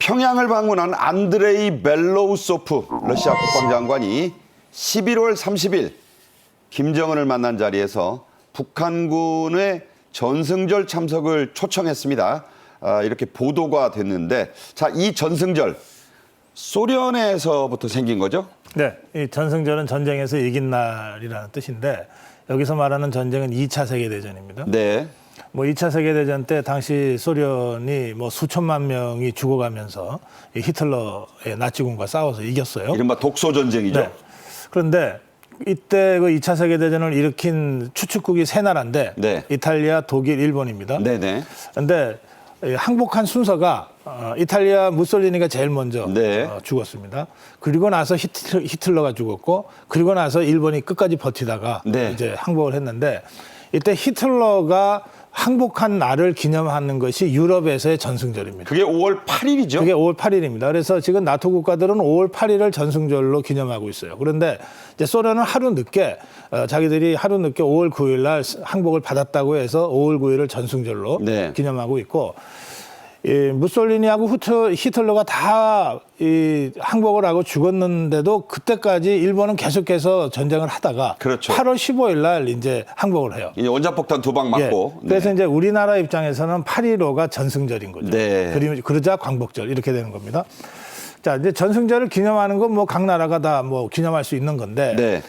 평양을 방문한 안드레이 벨로우소프 러시아 국방장관이 11월 30일 김정은을 만난 자리에서 북한군의 전승절 참석을 초청했습니다. 이렇게 보도가 됐는데, 자, 이 전승절 소련에서부터 생긴 거죠? 네, 이 전승절은 전쟁에서 이긴 날이라는 뜻인데 여기서 말하는 전쟁은 2차 세계대전입니다. 네. 뭐 2차 세계대전 때 당시 소련이 뭐 수천만 명이 죽어가면서 이 히틀러의 나치군과 싸워서 이겼어요. 이른바 독소 전쟁이죠. 네. 그런데 이때 그 2차 세계대전을 일으킨 추축국이 세 나라인데 네. 이탈리아, 독일, 일본입니다. 네네. 그런데 항복한 순서가 이탈리아 무솔리니가 제일 먼저 네. 죽었습니다. 그리고 나서 히틀러가 죽었고, 그리고 나서 일본이 끝까지 버티다가 네. 이제 항복을 했는데, 이때 히틀러가 항복한 날을 기념하는 것이 유럽에서의 전승절입니다. 그게 5월 8일이죠? 그게 5월 8일입니다. 그래서 지금 나토 국가들은 5월 8일을 전승절로 기념하고 있어요. 그런데 이제 소련은 하루 늦게 자기들이 하루 늦게 5월 9일 날 항복을 받았다고 해서 5월 9일을 전승절로 네. 기념하고 있고, 이 무솔리니하고 히틀러가 다 이 항복을 하고 죽었는데도 그때까지 일본은 계속해서 전쟁을 하다가 그렇죠. 8월 15일 날 이제 항복을 해요. 이제 원자폭탄 2방 맞고. 예. 그래서 이제 우리나라 입장에서는 8.15가 전승절인 거죠. 네. 그러자 광복절 이렇게 되는 겁니다. 자, 이제 전승절을 기념하는 건 뭐 각 나라가 다 뭐 기념할 수 있는 건데 네.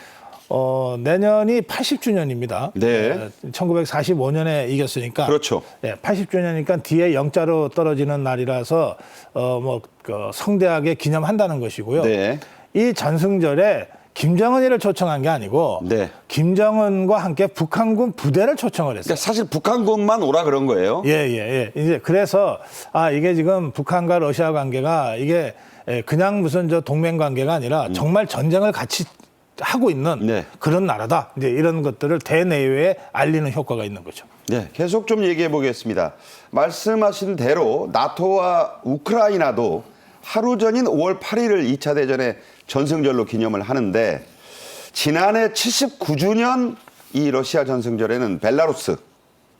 내년이 80주년입니다. 네. 1945년에 이겼으니까. 그렇죠. 80주년이니까 뒤에 영자로 떨어지는 날이라서 성대하게 기념한다는 것이고요. 네. 이 전승절에 김정은이를 초청한 게 아니고 네. 김정은과 함께 북한군 부대를 초청을 했어요. 그러니까 사실 북한군만 오라 그런 거예요. 예. 이제 그래서 이게 지금 북한과 러시아 관계가 이게 그냥 무슨 동맹 관계가 아니라 정말 전쟁을 같이 하고 있는 네. 그런 나라다. 이제 이런 것들을 대내외에 알리는 효과가 있는 거죠. 네, 계속 좀 얘기해 보겠습니다. 말씀하신 대로 나토와 우크라이나도 하루 전인 5월 8일을 2차 대전의 전승절로 기념을 하는데, 지난해 79주년 이 러시아 전승절에는 벨라루스,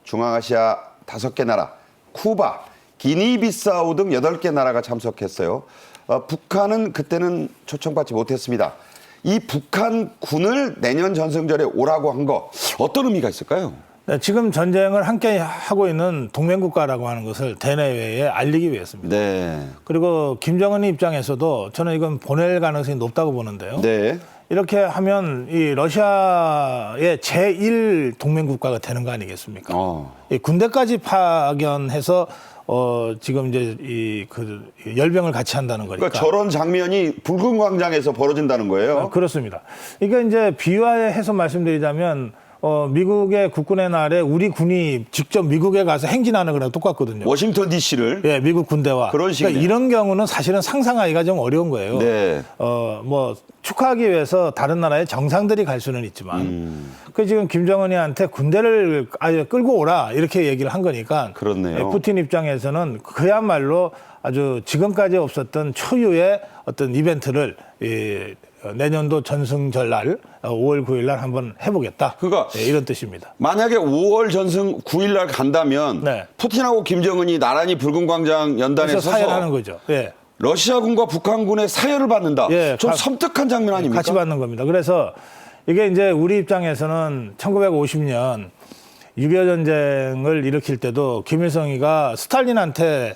중앙아시아 5개 나라, 쿠바, 기니비사우 등 8개 나라가 참석했어요. 북한은 그때는 초청받지 못했습니다. 이 북한군을 내년 전승절에 오라고 한 거 어떤 의미가 있을까요? 네, 지금 전쟁을 함께 하고 있는 동맹국가라고 하는 것을 대내외에 알리기 위해서입니다. 네. 그리고 김정은 입장에서도 저는 이건 보낼 가능성이 높다고 보는데요. 네. 이렇게 하면 이 러시아의 제1 동맹국가가 되는 거 아니겠습니까? 이 군대까지 파견해서 지금 이제 열병을 같이 한다는 거니까. 그러니까 저런 장면이 붉은 광장에서 벌어진다는 거예요. 그렇습니다. 이게 이제 비유해서 말씀드리자면 미국의 국군의 날에 우리 군이 직접 미국에 가서 행진하는 거랑 똑같거든요. 워싱턴 DC를. 예, 미국 군대와. 그런 식이네요. 그러니까 이런 경우는 사실은 상상하기가 좀 어려운 거예요. 네. 축하하기 위해서 다른 나라의 정상들이 갈 수는 있지만, 그 지금 김정은이한테 군대를 아예 끌고 오라 이렇게 얘기를 한 거니까. 그렇네요. 푸틴 입장에서는 그야말로 아주 지금까지 없었던 초유의 어떤 이벤트를 내년도 전승절 날 5월 9일 날 한번 해보겠다. 이런 뜻입니다. 만약에 5월 전승 9일 날 간다면 네. 푸틴하고 김정은이 나란히 붉은 광장 연단에 그래서 서서 사연하는 거죠. 예. 러시아군과 북한군의 사열을 받는다. 예, 좀 섬뜩한 장면 아닙니까? 같이 받는 겁니다. 그래서 이게 이제 우리 입장에서는 1950년 6.25 전쟁을 일으킬 때도 김일성이가 스탈린한테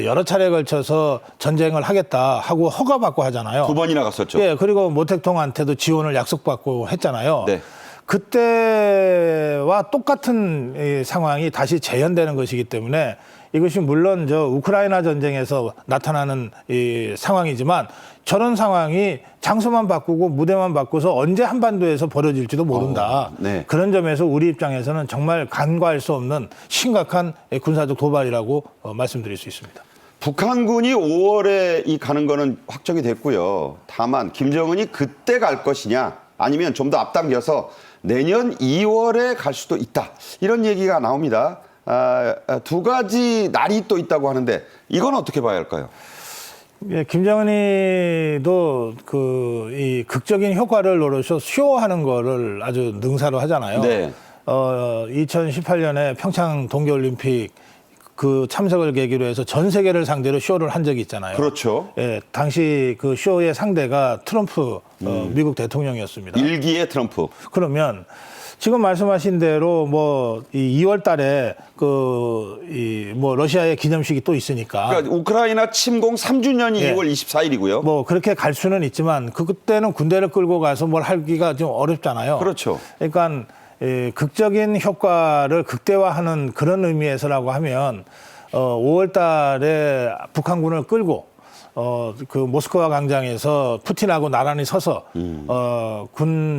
여러 차례에 걸쳐서 전쟁을 하겠다 하고 허가받고 하잖아요. 2번이나 갔었죠. 예, 그리고 모택동한테도 지원을 약속받고 했잖아요. 네. 그때와 똑같은 이 상황이 다시 재현되는 것이기 때문에 이것이 물론 우크라이나 전쟁에서 나타나는 이 상황이지만 저런 상황이 장소만 바꾸고 무대만 바꿔서 언제 한반도에서 벌어질지도 모른다. 네. 그런 점에서 우리 입장에서는 정말 간과할 수 없는 심각한 군사적 도발이라고 말씀드릴 수 있습니다. 북한군이 5월에 가는 거는 확정이 됐고요. 다만 김정은이 그때 갈 것이냐 아니면 좀 더 앞당겨서 내년 2월에 갈 수도 있다. 이런 얘기가 나옵니다. 두 가지 날이 또 있다고 하는데 이건 어떻게 봐야 할까요? 예, 김정은이도 이 극적인 효과를 노려서 쇼하는 거를 아주 능사로 하잖아요. 네. 2018년에 평창 동계올림픽 그 참석을 계기로 해서 전 세계를 상대로 쇼를 한 적이 있잖아요. 그렇죠. 예, 당시 그 쇼의 상대가 트럼프 미국 대통령이었습니다. 일기의 트럼프. 그러면 지금 말씀하신 대로 뭐 이 2월 달에 뭐 러시아의 기념식이 또 있으니까 그러니까 우크라이나 침공 3주년이 예. 2월 24일이고요. 뭐 그렇게 갈 수는 있지만 그때는 군대를 끌고 가서 뭘 하기가 좀 어렵잖아요. 그렇죠. 그러니까 극적인 효과를 극대화하는 그런 의미에서라고 하면 5월 달에 북한군을 끌고 그 모스크바 광장에서 푸틴하고 나란히 서서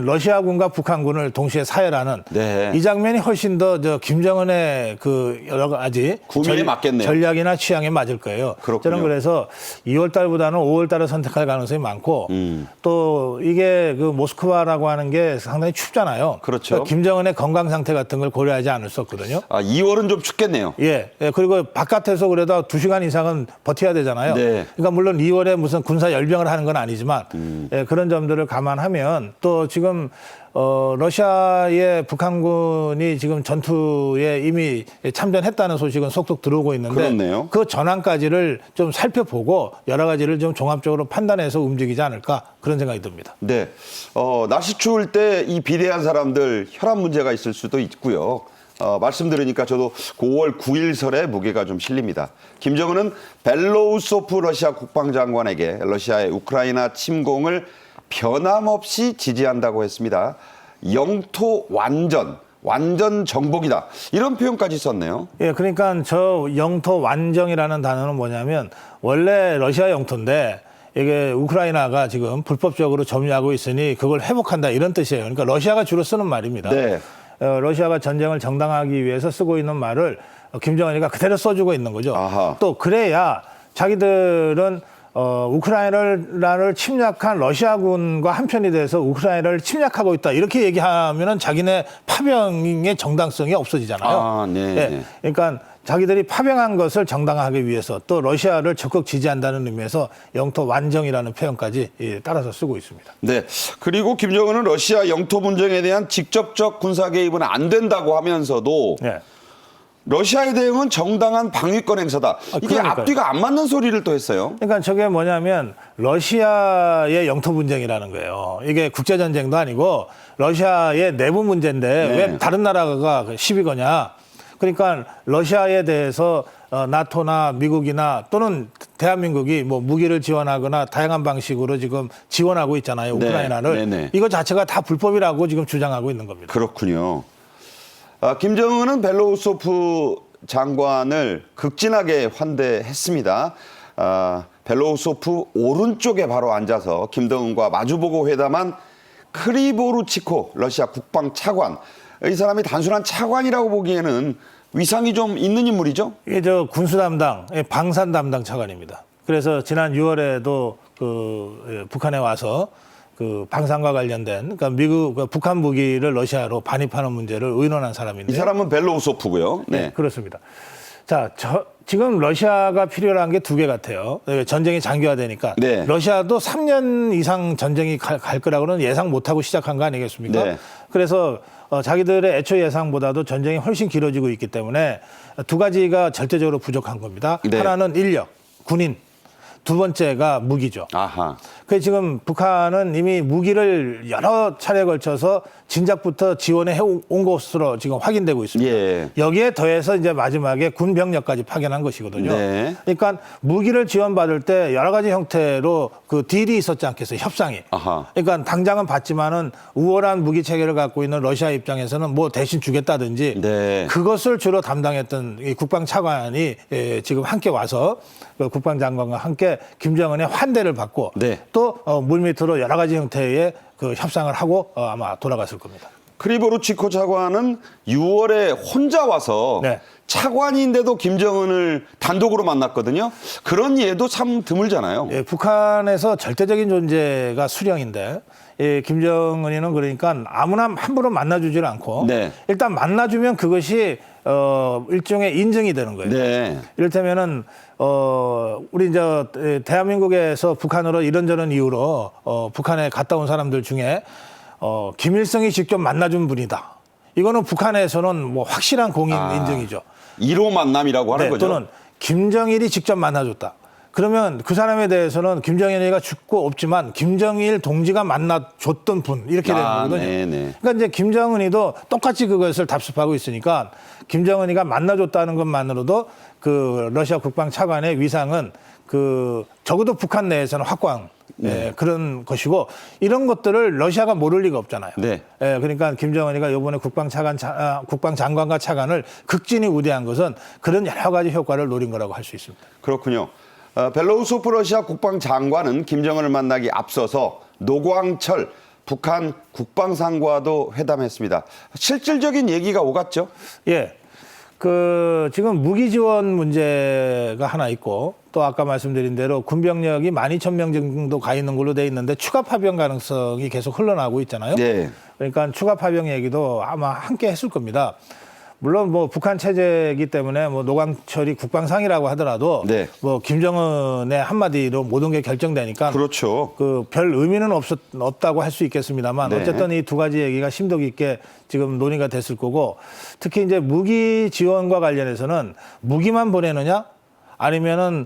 러시아군과 북한군을 동시에 사열하는 네. 이 장면이 훨씬 더 김정은의 그 여러 가지 구미에 맞겠네요. 전략이나 취향에 맞을 거예요. 그렇군요. 저는 그래서 2월 달보다는 5월 달을 선택할 가능성이 많고 또 이게 그 모스크바라고 하는 게 상당히 춥잖아요. 그렇죠. 그러니까 김정은의 건강 상태 같은 걸 고려하지 않을 수 없거든요. 2월은 좀 춥겠네요. 예. 그리고 바깥에서 그래도 2시간 이상은 버텨야 되잖아요. 네. 그러니까 물론 2월에 무슨 군사 열병을 하는 건 아니지만 예, 그런 점들을 감안하면 또 지금 러시아의 북한군이 지금 전투에 이미 참전했다는 소식은 속속 들어오고 있는데 그렇네요. 그 전황까지를 좀 살펴보고 여러 가지를 좀 종합적으로 판단해서 움직이지 않을까 그런 생각이 듭니다. 네. 날씨 추울 때 이 비대한 사람들 혈압 문제가 있을 수도 있고요. 말씀 들으니까 저도 5월 9일설에 무게가 좀 실립니다. 김정은은 벨로우소프 러시아 국방장관에게 러시아의 우크라이나 침공을 변함없이 지지한다고 했습니다. 영토 완전 정복이다. 이런 표현까지 썼네요. 예, 그러니까 저 영토 완정이라는 단어는 뭐냐면 원래 러시아 영토인데 이게 우크라이나가 지금 불법적으로 점유하고 있으니 그걸 회복한다 이런 뜻이에요. 그러니까 러시아가 주로 쓰는 말입니다. 네. 러시아가 전쟁을 정당하기 위해서 쓰고 있는 말을 김정은이가 그대로 써주고 있는 거죠. 아하. 또 그래야 자기들은 우크라이나를 침략한 러시아군과 한편이 돼서 우크라이나를 침략하고 있다. 이렇게 얘기하면은 자기네 파병의 정당성이 없어지잖아요. 네. 예, 그러니까 자기들이 파병한 것을 정당화하기 위해서 또 러시아를 적극 지지한다는 의미에서 영토 완정이라는 표현까지 따라서 쓰고 있습니다. 네. 그리고 김정은은 러시아 영토 분쟁에 대한 직접적 군사 개입은 안 된다고 하면서도 네. 러시아의 대응은 정당한 방위권 행사다. 이게 그러니까요. 앞뒤가 안 맞는 소리를 또 했어요. 그러니까 저게 뭐냐면 러시아의 영토 분쟁이라는 거예요. 이게 국제 전쟁도 아니고 러시아의 내부 문제인데 네. 왜 다른 나라가 시비 거냐? 그러니까 러시아에 대해서 나토나 미국이나 또는 대한민국이 뭐 무기를 지원하거나 다양한 방식으로 지금 지원하고 있잖아요. 네. 우크라이나를. 네네. 이거 자체가 다 불법이라고 지금 주장하고 있는 겁니다. 그렇군요. 김정은은 벨로우소프 장관을 극진하게 환대했습니다. 벨로우소프 오른쪽에 바로 앉아서 김정은과 마주보고 회담한 크리보루치코 러시아 국방 차관. 이 사람이 단순한 차관이라고 보기에는 위상이 좀 있는 인물이죠? 이게 저 군수 담당, 방산 담당 차관입니다. 그래서 지난 6월에도 북한에 와서 그 방산과 관련된 그러니까 북한 무기를 러시아로 반입하는 문제를 의논한 사람인데 이 사람은 벨로우소프고요. 네, 그렇습니다. 자, 지금 러시아가 필요한 게 두 개 같아요. 전쟁이 장기화되니까 네. 러시아도 3년 이상 전쟁이 갈 거라고는 예상 못하고 시작한 거 아니겠습니까? 네. 그래서 자기들의 애초 예상보다도 전쟁이 훨씬 길어지고 있기 때문에 두 가지가 절대적으로 부족한 겁니다. 네. 하나는 인력, 군인. 두 번째가 무기죠. 아하. 그래서 지금 북한은 이미 무기를 여러 차례에 걸쳐서 진작부터 지원해 온 것으로 지금 확인되고 있습니다. 예. 여기에 더해서 이제 마지막에 군 병력까지 파견한 것이거든요. 네. 그러니까 무기를 지원받을 때 여러 가지 형태로 그 딜이 있었지 않겠어요, 협상이. 아하. 그러니까 당장은 받지만은 우월한 무기 체계를 갖고 있는 러시아 입장에서는 뭐 대신 주겠다든지 네. 그것을 주로 담당했던 이 국방 차관이 지금 함께 와서 그 국방장관과 함께 김정은의 환대를 받고 네. 또 물밑으로 여러 가지 형태의 그 협상을 하고 아마 돌아갔을 겁니다. 크리보루치코 차관은 6월에 혼자 와서 네. 차관인데도 김정은을 단독으로 만났거든요. 그런 예도 참 드물잖아요. 예, 북한에서 절대적인 존재가 수령인데 김정은이는 그러니까 아무나 함부로 만나주질 않고 네. 일단 만나주면 그것이 일종의 인증이 되는 거예요. 네. 이를테면은 우리 이제 대한민국에서 북한으로 이런저런 이유로 북한에 갔다 온 사람들 중에 김일성이 직접 만나준 분이다. 이거는 북한에서는 뭐 확실한 공인 인증이죠. 1호 만남이라고 하는 네, 거죠. 또는 김정일이 직접 만나줬다. 그러면 그 사람에 대해서는 김정일이가 죽고 없지만 김정일 동지가 만나줬던 분 이렇게 되는 거거든요. 네네. 그러니까 이제 김정은이도 똑같이 그것을 답습하고 있으니까 김정은이가 만나줬다는 것만으로도 그 러시아 국방 차관의 위상은 그 적어도 북한 내에서는 확고한 그런 것이고 이런 것들을 러시아가 모를 리가 없잖아요. 네. 그러니까 김정은이가 이번에 국방장관과 차관을 극진히 우대한 것은 그런 여러 가지 효과를 노린 거라고 할 수 있습니다. 그렇군요. 벨로우소프 러시아 국방장관은 김정은을 만나기 앞서서 노광철 북한 국방상과도 회담했습니다. 실질적인 얘기가 오갔죠? 예. 그 지금 무기 지원 문제가 하나 있고 또 아까 말씀드린 대로 군병력이 12,000명 정도 가 있는 걸로 돼 있는데 추가 파병 가능성이 계속 흘러나오고 있잖아요. 네. 그러니까 추가 파병 얘기도 아마 함께 했을 겁니다. 물론 뭐 북한 체제이기 때문에 뭐 노광철이 국방상이라고 하더라도 네. 뭐 김정은의 한마디로 모든 게 결정되니까 그렇죠. 그 별 의미는 없다고 할 수 있겠습니다만 네. 어쨌든 이 두 가지 얘기가 심도 깊게 지금 논의가 됐을 거고 특히 이제 무기 지원과 관련해서는 무기만 보내느냐 아니면은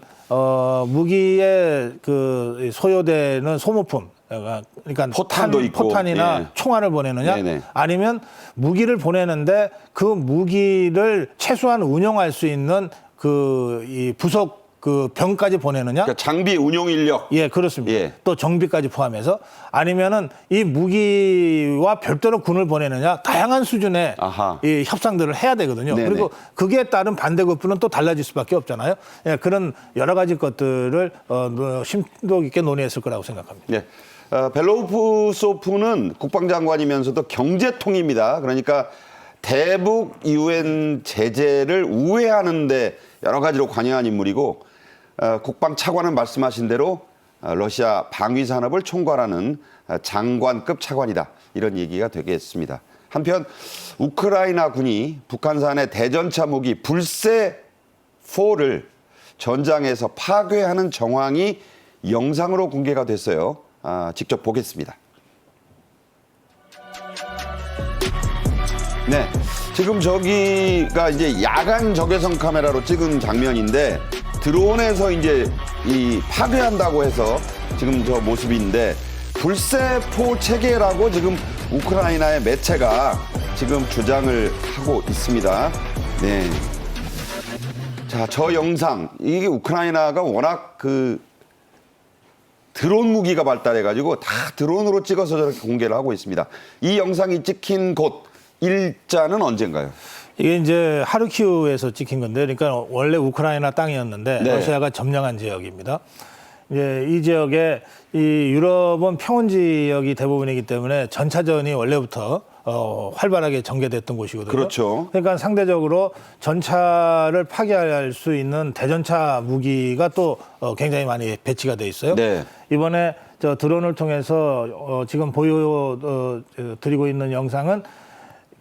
무기에 그 소요되는 소모품 그러니까 포탄도 있고. 포탄이나 예. 총알을 보내느냐 네네. 아니면 무기를 보내는데 그 무기를 최소한 운용할 수 있는 그 이 부속 그 병까지 보내느냐? 그러니까 장비 운용 인력. 예, 그렇습니다. 예. 또 정비까지 포함해서 아니면은 이 무기와 별도로 군을 보내느냐 다양한 수준의 아하. 이 협상들을 해야 되거든요. 네네. 그리고 그게 따른 반대급부는 또 달라질 수밖에 없잖아요. 예, 그런 여러 가지 것들을 심도 있게 논의했을 거라고 생각합니다. 네. 벨로우소프는 국방장관이면서도 경제통입니다. 그러니까 대북 유엔 제재를 우회하는데 여러 가지로 관여한 인물이고 국방차관은 말씀하신 대로 러시아 방위산업을 총괄하는 장관급 차관이다. 이런 얘기가 되겠습니다. 한편 우크라이나 군이 북한산의 대전차 무기 불세4를 전장에서 파괴하는 정황이 영상으로 공개가 됐어요. 직접 보겠습니다. 네, 지금 저기가 이제 야간 적외선 카메라로 찍은 장면인데 드론에서 이제 이 파괴한다고 해서 지금 저 모습인데 불세포 체계라고 지금 우크라이나의 매체가 지금 주장을 하고 있습니다. 네. 자, 저 영상 이게 우크라이나가 워낙 그 드론 무기가 발달해가지고 다 드론으로 찍어서 저렇게 공개를 하고 있습니다. 이 영상이 찍힌 곳 일자는 언젠가요? 이게 이제 하르키우에서 찍힌 건데, 그러니까 원래 우크라이나 땅이었는데 네. 러시아가 점령한 지역입니다. 이제 이 지역에 이 유럽은 평원 지역이 대부분이기 때문에 전차전이 원래부터 활발하게 전개됐던 곳이거든요. 그렇죠. 그러니까 상대적으로 전차를 파괴할 수 있는 대전차 무기가 또 굉장히 많이 배치가 돼 있어요. 네. 이번에 저 드론을 통해서 지금 보여드리고 있는 영상은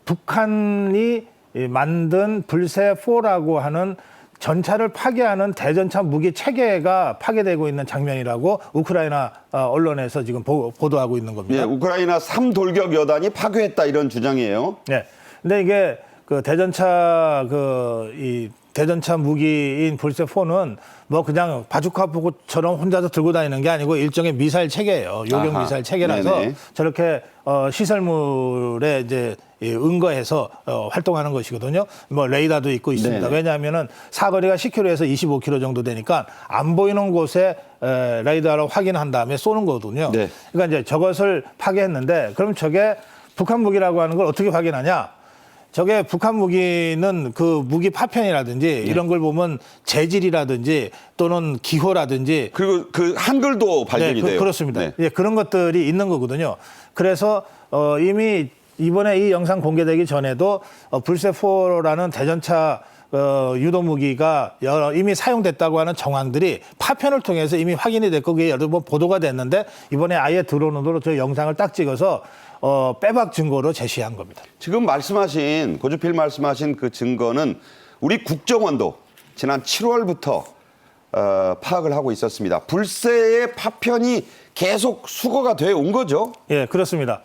북한이 만든 불세4라고 하는 전차를 파괴하는 대전차 무기 체계가 파괴되고 있는 장면이라고 우크라이나 언론에서 지금 보도하고 있는 겁니다. 예, 우크라이나 3돌격 여단이 파괴했다 이런 주장이에요. 네. 근데 이게 그 대전차 이 대전차 무기인 불세4는 뭐 그냥 바주카포처럼 혼자서 들고 다니는 게 아니고 일종의 미사일 체계예요. 요격 아하. 미사일 체계라서 네네. 저렇게 시설물에 이제 응거해서 활동하는 것이거든요. 뭐 레이더도 있고 있습니다. 네네. 왜냐하면은 사거리가 10km에서 25km 정도 되니까 안 보이는 곳에 레이더로 확인한 다음에 쏘는 거거든요. 네. 그러니까 이제 저것을 파괴했는데 그럼 저게 북한 무기라고 하는 걸 어떻게 확인하냐? 저게 북한 무기는 그 무기 파편이라든지 이런 걸 보면 재질이라든지 또는 기호라든지 그리고 그 한글도 발견이 돼요. 그렇습니다. 네. 예, 그런 것들이 있는 거거든요. 그래서 이미 이번에 이 영상 공개되기 전에도 불세4라는 대전차 유도 무기가 이미 사용됐다고 하는 정황들이 파편을 통해서 이미 확인이 됐고 그게 여러 번 보도가 됐는데 이번에 아예 드론으로 저 영상을 딱 찍어서 빼박 증거로 제시한 겁니다. 지금 말씀하신 고주필 말씀하신 그 증거는 우리 국정원도 지난 7월부터 파악을 하고 있었습니다. 불세의 파편이 계속 수거가 돼 온 거죠? 예, 그렇습니다.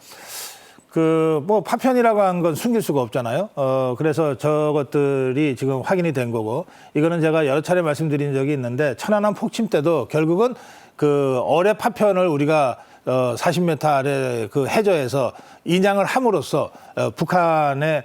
뭐 파편이라고 한 건 숨길 수가 없잖아요. 그래서 저것들이 지금 확인이 된 거고, 이거는 제가 여러 차례 말씀드린 적이 있는데, 천안함 폭침 때도 결국은 그 어뢰 파편을 우리가 40m 아래 그 해저에서 인양을 함으로써 북한의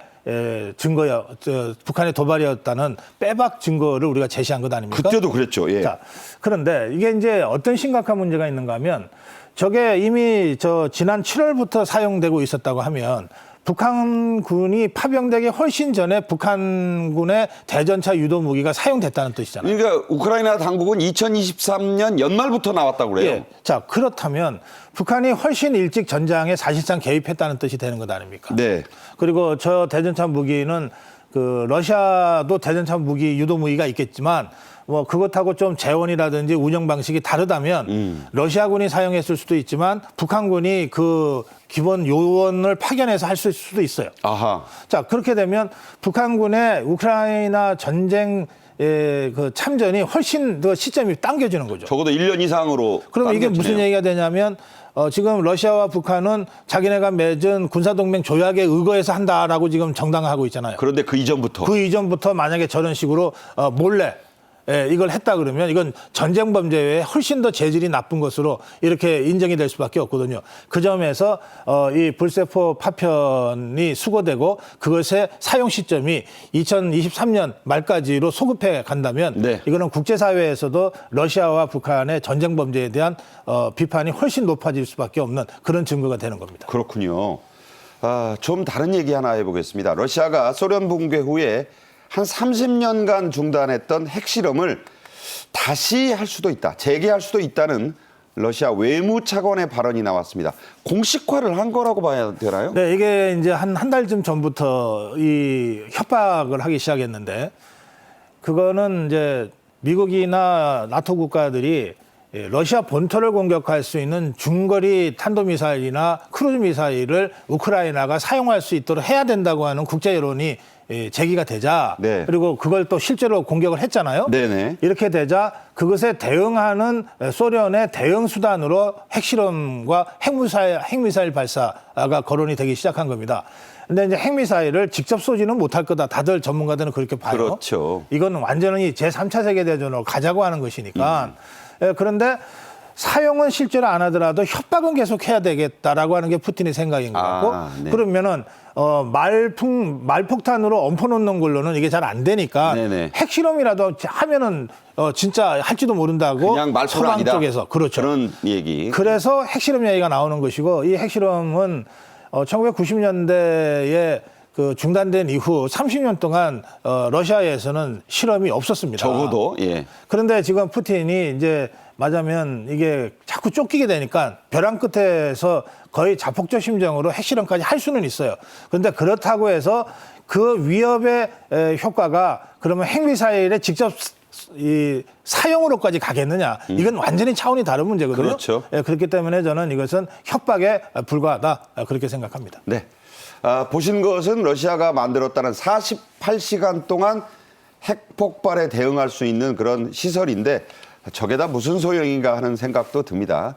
북한의 도발이었다는 빼박 증거를 우리가 제시한 것 아닙니까? 그때도 그랬죠. 예. 자, 그런데 이게 이제 어떤 심각한 문제가 있는가 하면, 저게 이미 지난 7월부터 사용되고 있었다고 하면, 북한군이 파병되기 훨씬 전에 북한군의 대전차 유도 무기가 사용됐다는 뜻이잖아요. 그러니까 우크라이나 당국은 2023년 연말부터 나왔다고 그래요. 예. 자, 그렇다면 북한이 훨씬 일찍 전장에 사실상 개입했다는 뜻이 되는 것 아닙니까? 네. 그리고 저 대전차 무기는 그 러시아도 대전차 무기 유도 무기가 있겠지만, 뭐 그것하고 좀 재원이라든지 운영 방식이 다르다면 러시아군이 사용했을 수도 있지만 북한군이 그 기본 요원을 파견해서 할 수도 있어요. 아하. 자, 그렇게 되면 북한군의 우크라이나 전쟁 그 참전이 훨씬 더 시점이 당겨지는 거죠. 적어도 1년 이상으로. 그럼 이게 당겨지네요. 무슨 얘기가 되냐면, 지금 러시아와 북한은 자기네가 맺은 군사동맹 조약에 의거해서 한다라고 지금 정당화하고 있잖아요. 그런데 그 이전부터. 그 이전부터 만약에 저런 식으로 몰래 이걸 했다 그러면 이건 전쟁 범죄 외에 훨씬 더 재질이 나쁜 것으로 이렇게 인정이 될 수밖에 없거든요. 그 점에서 이 불세포 파편이 수거되고 그것의 사용 시점이 2023년 말까지로 소급해 간다면 네. 이거는 국제사회에서도 러시아와 북한의 전쟁 범죄에 대한 비판이 훨씬 높아질 수밖에 없는 그런 증거가 되는 겁니다. 그렇군요. 좀 다른 얘기 하나 해보겠습니다. 러시아가 소련 붕괴 후에 한 30년간 중단했던 핵실험을 다시 할 수도 있다, 재개할 수도 있다는 러시아 외무차관의 발언이 나왔습니다. 공식화를 한 거라고 봐야 되나요? 네, 이게 이제 한 달쯤 전부터 이 협박을 하기 시작했는데, 그거는 이제 미국이나 나토 국가들이 러시아 본토를 공격할 수 있는 중거리 탄도미사일이나 크루즈 미사일을 우크라이나가 사용할 수 있도록 해야 된다고 하는 국제 여론이 제기가 되자, 네. 그리고 그걸 또 실제로 공격을 했잖아요. 네네. 이렇게 되자 그것에 대응하는 소련의 대응 수단으로 핵실험과 핵미사일 발사가 거론이 되기 시작한 겁니다. 근데 이제 핵미사일을 직접 쏘지는 못할 거다. 다들 전문가들은 그렇게 봐요. 그렇죠. 이건 완전히 제3차 세계대전으로 가자고 하는 것이니까. 그런데 사용은 실제로 안 하더라도 협박은 계속 해야 되겠다라고 하는 게 푸틴의 생각인 것 같고, 네. 그러면은 말폭탄으로 엎어놓는 걸로는 이게 잘 안 되니까 네네. 핵실험이라도 하면은 진짜 할지도 모른다고 그냥 말소가 서방 아니다. 쪽에서 그렇죠. 그런 얘기. 그래서 핵실험 얘기가 나오는 것이고, 이 핵실험은 1990년대에 그 중단된 이후 30년 동안 러시아에서는 실험이 없었습니다. 적어도 예. 그런데 지금 푸틴이 이제 맞으면 이게 자꾸 쫓기게 되니까 벼랑 끝에서 거의 자폭적 심정으로 핵실험까지 할 수는 있어요. 그런데 그렇다고 해서 그 위협의 효과가 그러면 핵미사일의 직접 이 사용으로까지 가겠느냐? 이건 완전히 차원이 다른 문제거든요. 그렇죠. 그렇기 때문에 저는 이것은 협박에 불과하다, 그렇게 생각합니다. 네. 보신 것은 러시아가 만들었다는 48시간 동안 핵폭발에 대응할 수 있는 그런 시설인데 저게 다 무슨 소용인가 하는 생각도 듭니다.